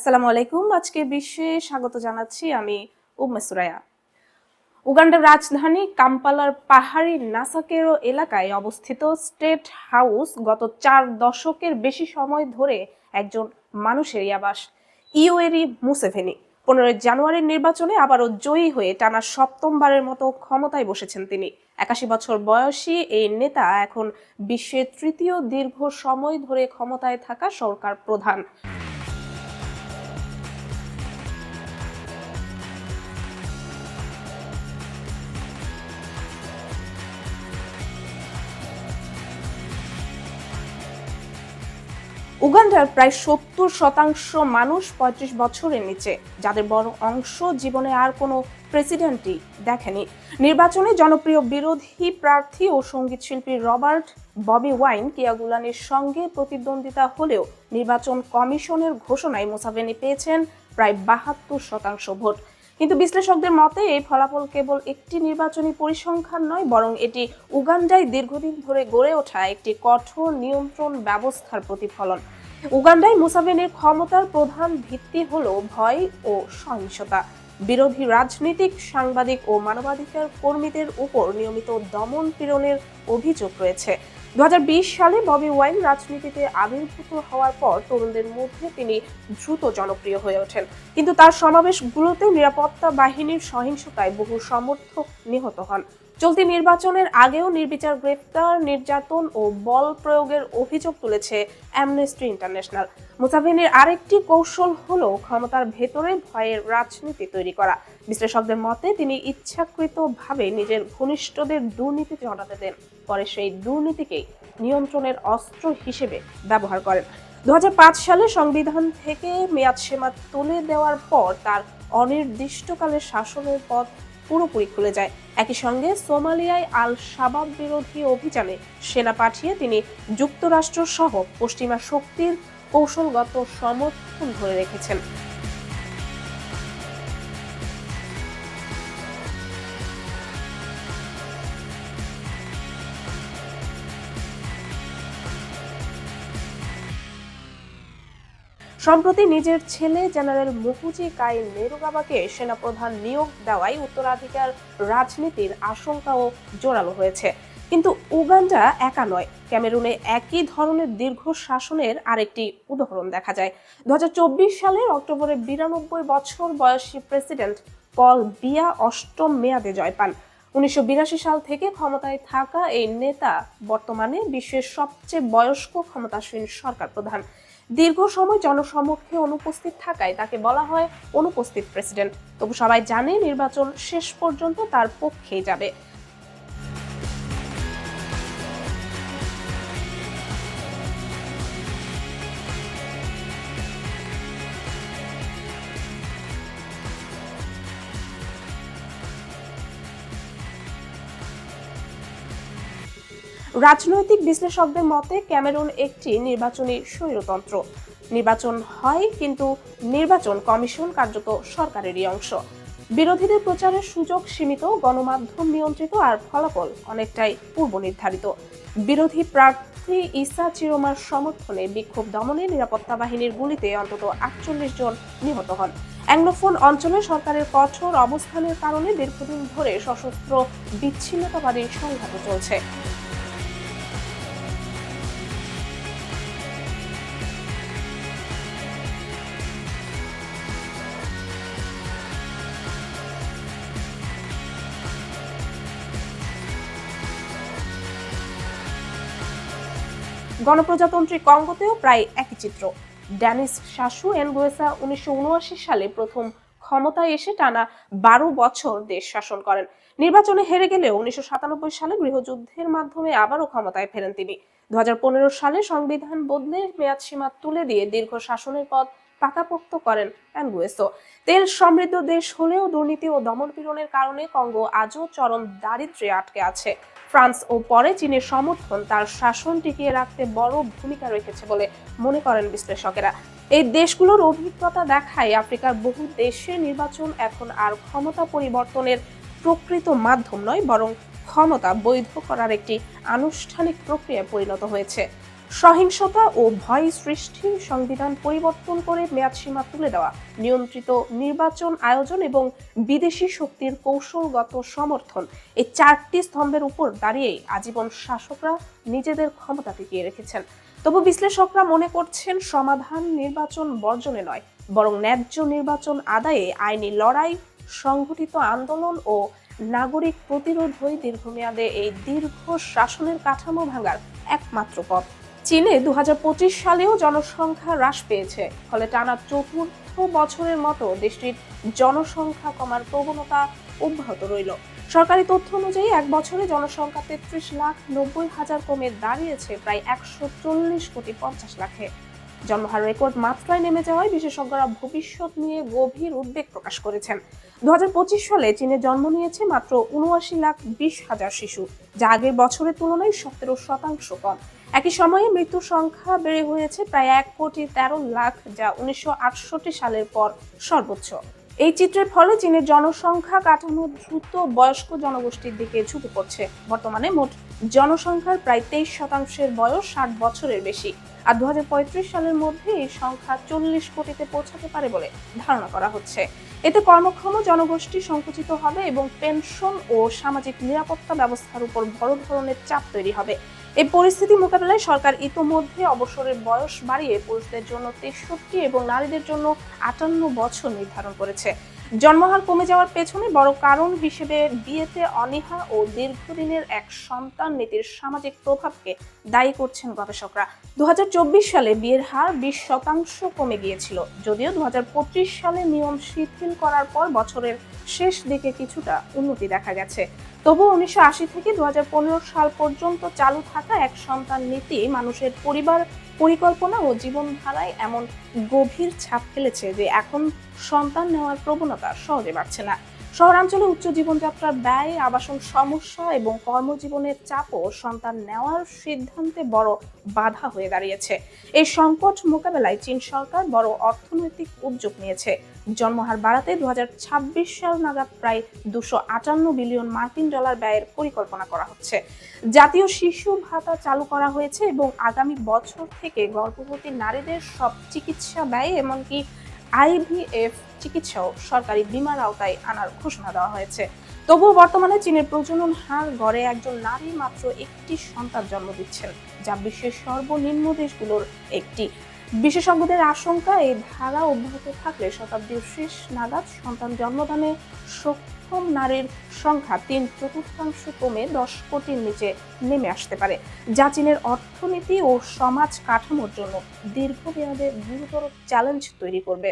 আসসালামু আলাইকুম। আজকে বিশ্বে স্বাগত জানাচ্ছি আমি উম্মে সুরাইয়া। উগান্ডার রাজধানী কাম্পালার পাহাড়ি নাসাকেরো এলাকায় অবস্থিত স্টেট হাউস গত 4 দশকের বেশি সময় ধরে একজন মানুষেরই আবাস। ইউয়েরি মুসেভেনি 15 জানুয়ারির নির্বাচনে আবারও জয়ী হয়ে টানা সপ্তমবারের মতো ক্ষমতায় বসেছেন তিনি। 81 বছর বয়সী এই নেতা এখন বিশ্বের তৃতীয় দীর্ঘ সময় ধরে ক্ষমতায় থাকা সরকার প্রধান। উগান্ডার প্রায় 70% মানুষ 35 বছরের নিচে, যাদের বড় অংশ জীবনে আর কোনো প্রেসিডেন্টই দেখেনি। নির্বাচনে জনপ্রিয় বিরোধী প্রার্থী ও সঙ্গীত শিল্পী রবার্ট ববি ওয়াইন কিয়াগুলানির সঙ্গে প্রতিদ্বন্দ্বিতা হলেও নির্বাচন কমিশনের ঘোষণায় মুসাভেনি পেয়েছেন প্রায় 72% ভোট। কিন্তু বিশ্লেষকদের মতে এই ফলাফল কেবল একটি নির্বাচনী পরিসংখ্যান নয়, বরং এটি উগান্ডায় দীর্ঘদিন ধরে গড়ে ওঠা একটি কঠোর নিয়ন্ত্রণ ব্যবস্থার প্রতিফলন। উগান্ডায় মুসাভেনির ক্ষমতার প্রধান ভিত্তি হলো ভয় ও সহিংসতা। বিরোধী রাজনীতিক, সাংবাদিক ও মানবাধিকার কর্মীদের উপর নিয়মিত দমন পীড়নের অভিযোগ রয়েছে। 2020 সালে ববি ওয়াইন রাজনীতিতে আবির্ভূত হওয়ার পর তরুণদের মধ্যে তিনি দ্রুত জনপ্রিয় হয়ে ওঠেন, কিন্তু তার সমাবেশগুলোতে নিরাপত্তা বাহিনীর সহিংসতায় বহু সমর্থক নিহত হন। চলতি নির্বাচনের আগেও নির্বিচার গ্রেপ্তার, নির্যাতন ও বল প্রয়োগের অভিযোগ তুলেছে অ্যামনেস্টি ইন্টারন্যাশনাল। মুসাভেনির আরেকটি কৌশল হলো ক্ষমতার ভেতরে ভয়ের রাজনীতি তৈরি করা। বিশ্লেষকদের মতে তিনি ইচ্ছাকৃতভাবে নিজের ঘনিষ্ঠদের দুর্নীতি ছড়াতে দেন, পরে সেই দুর্নীতিকেই নিয়ন্ত্রণের অস্ত্র হিসেবে ব্যবহার করেন। 2005 সালে সংবিধান থেকে মেয়াদসীমা তুলে দেওয়ার পর তার অনির্দিষ্টকালের শাসনের পথ পুরোপুরি খুলে যায়। একই সঙ্গে সোমালিয়ায় আল শাবাব বিরোধী অভিযানে সেনা পাঠিয়ে তিনি যুক্তরাষ্ট্র সহ পশ্চিমা শক্তির কৌশলগত সমর্থন ধরে রেখেছেন। সম্প্রতি নিজের ছেলে জেনারেল মুহুজি কাইনেরুগাবাকে সেনাপ্রধান নিয়োগ দেওয়ায় উত্তরাধিকার রাজনীতির আশঙ্কাও জোরালো হয়েছে। কিন্তু উগান্ডা একা নয়, ক্যামেরুনে একই ধরনের দীর্ঘ শাসনের আরেকটি উদাহরণ দেখা যায়। 2024 সালের অক্টোবরে 92 বছর বয়সী প্রেসিডেন্ট পল বিয়া অষ্টম মেয়াদে জয় পান। 1982 সাল থেকে ক্ষমতায় থাকা এই নেতা বর্তমানে বিশ্বের সবচেয়ে বয়স্ক ক্ষমতাসীন সরকার প্রধান। দীর্ঘ সময় জনসমক্ষে অনুপস্থিত থাকায় তাকে বলা হয় অনুপস্থিত প্রেসিডেন্ট। তবু সবাই জানে নির্বাচন শেষ পর্যন্ত তার পক্ষেই যাবে। রাজনৈতিক বিশ্লেষকদের মতে ক্যামেরুন একটি নির্বাচনী স্বৈরতন্ত্র। নির্বাচন হয়, কিন্তু নির্বাচন কমিশন কার্যত সরকারেরই অংশ। বিরোধীদের প্রচারের সুযোগ সীমিত, গণমাধ্যম নিয়ন্ত্রিত, আর ফলাফল অনেকটাই পূর্ব নির্ধারিত। বিরোধী প্রার্থী ইসা চিরোমার সমর্থনে বিক্ষোভ দমনে নিরাপত্তা বাহিনীর গুলিতে অন্তত 48 জন নিহত হন। অ্যাংলোফোন অঞ্চলে সরকারের কঠোর অবস্থানের কারণে দীর্ঘদিন ধরে সশস্ত্র বিচ্ছিন্নতাবাদী সংঘাত চলছে। গণপ্রজাতন্ত্রী কঙ্গোতেও প্রায় একই চিত্র। ড্যানিস সাসু এনগুয়েসা 1979 সালে প্রথম ক্ষমতায় এসে টানা 12 বছর দেশ শাসন করেন। নির্বাচনে হেরে গেলেও 1997 সালে গৃহযুদ্ধের মাধ্যমে আবারও ক্ষমতায় ফেরেন তিনি। 2015 সালে সংবিধান বদলে মেয়াদসীমা তুলে দিয়ে দীর্ঘ শাসনের পথ পাকাপোক্ত করেন এনগুয়েসো। তেল সমৃদ্ধ দেশ হলেও দুর্নীতি ও দমনপীড়নের কারণে কঙ্গো আজও চরম দারিদ্র্যে আটকে আছে। ফ্রান্স ও পরে চীনের সমর্থন তার শাসন টিকিয়ে রাখতে বড় ভূমিকা রেখেছে বলে মনে করেন বিশ্লেষকেরা। এই দেশগুলোর অভিজ্ঞতা দেখায় আফ্রিকার বহু দেশে নির্বাচন এখন আর ক্ষমতা পরিবর্তনের প্রকৃত মাধ্যম নয়, বরং ক্ষমতা বৈধ করার একটি আনুষ্ঠানিক প্রক্রিয়ায় পরিণত হয়েছে। সহিংসতা ও ভয় সৃষ্টি, সংবিধান পরিবর্তন করে মেয়াদসীমা তুলে দেওয়া, নিয়ন্ত্রিত নির্বাচন আয়োজন এবং বিদেশি শক্তির কৌশলগত সমর্থন, এই চারটি স্তম্ভের উপর দাঁড়িয়েই আজীবন শাসকরা নিজেদের ক্ষমতা টিকিয়ে রেখেছেন। তবু বিশ্লেষকরা মনে করছেন সমাধান নির্বাচন বর্জনে নয়, বরং ন্যায্য নির্বাচন আদায়ে আইনি লড়াই, সংগঠিত আন্দোলন ও নাগরিক প্রতিরোধই দীর্ঘমেয়াদে এই দীর্ঘ শাসনের কাঠামো ভাঙার একমাত্র পথ। চীনে 2025 সালেও জনসংখ্যা হ্রাস পেয়েছে, ফলে টানা চতুর্থ বছরের মতো দেশটির জনসংখ্যা কমার প্রবণতা অব্যাহত রইল। সরকারি তথ্য অনুযায়ী এক বছরে জনসংখ্যা 33,90,000 কমে দাঁড়িয়েছে প্রায় 140,50,00,000-এ। জন্মহার রেকর্ড মাত্রায় নেমে যাওয়ায় বিশেষজ্ঞরা ভবিষ্যৎ নিয়ে গভীর উদ্বেগ প্রকাশ করেছেন। 2025 সালে চীনে জন্ম নিয়েছে মাত্র 79,20,000 শিশু, যা আগের বছরের তুলনায় 17% কম। একই সময়ে মৃত্যুর সংখ্যা বেড়ে হয়েছে প্রায় 1,13,00,000, যা 1968 সালের পর সর্বোচ্চ। এই চিত্রের ফলে চীনের জনসংখ্যা কাঠামো দ্রুত বয়স্ক জনগোষ্ঠীর দিকে ঝুঁকে পড়ছে। বর্তমানে মোট জনসংখ্যার প্রায় 23% বয়স 60 বছরের বেশি, আর 2035 সালের মধ্যে এই সংখ্যা 40 কোটিতে পৌঁছাতে পারে বলে ধারণা করা হচ্ছে। এতে কর্মক্ষম জনগোষ্ঠী সংকুচিত হবে এবং পেনশন ও সামাজিক নিরাপত্তা ব্যবস্থার উপর বড় ধরনের চাপ তৈরি হবে। এই পরিস্থিতি মোকাবেলায় সরকার ইতোমধ্যে অবসরের বয়স বাড়িয়ে পুরুষদের জন্য 63 এবং নারীদের জন্য 58 বছর নির্ধারণ করেছে। জন্মহার কমে যাওয়ার পেছনে বড় কারণ হিসেবে বিয়েতে অনীহা ও দীর্ঘদিনের এক সন্তান নীতির সামাজিক প্রভাবকে দায়ী করছেন গবেষকরা। 2024 সালে বিয়ের হার 20% কমে গিয়েছিল, যদিও 2025 সালে নিয়ম শিথিল করার পর বছরের শেষ দিকে কিছুটা উন্নতি দেখা গেছে। তবু 1980 থেকে 2015 সাল পর্যন্ত চালু থাকা এক সন্তান নীতি মানুষের পরিবার পরিকল্পনা ও জীবনধারায় এমন গভীর ছাপ ফেলেছে যে এখন সন্তান নেওয়ার প্রবণতা সহজে বাড়ছে না। শহরাঞ্চলে উচ্চ জীবনযাত্রার ব্যয়, আবাসন সমস্যা এবং কর্মজীবনের চাপও সন্তান নেওয়ার সিদ্ধান্তে বড় বাধা হয়ে দাঁড়িয়েছে। এই সংকট মোকাবেলায় চীন সরকার বড় অর্থনৈতিক উদ্যোগ নিয়েছে। জন্মহার বাড়াতে 2026 সাল নাগাদ প্রায় $258 বিলিয়ন ব্যয়ের পরিকল্পনা করা হচ্ছে। জাতীয় শিশু ভাতা চালু করা হয়েছে এবং আগামী বছর থেকে গর্ভবতী নারীদের সব চিকিৎসা ব্যয়, এমনকি IVF চিকিৎসাও সরকারি বীমার আওতায় আনার ঘোষণা দেওয়া হয়েছে। তবুও বর্তমানে চীনের প্রজনন হার গড়ে একজন নারী মাত্র একটি সন্তান জন্ম দিচ্ছেন, যা বিশ্বের সর্বনিম্ন দেশগুলোর একটি। বিশেষজ্ঞদের আশঙ্কা, এই ধারা অব্যাহত থাকলে শতাব্দীর শেষ নাগাদ সন্তান জন্মদানে সক্ষম নারীর সংখ্যা 3/4 কমে 10 কোটির নিচে নেমে আসতে পারে, যা চীনের অর্থনীতি ও সমাজ কাঠামোর জন্য দীর্ঘমেয়াদে গুরুতর চ্যালেঞ্জ তৈরি করবে।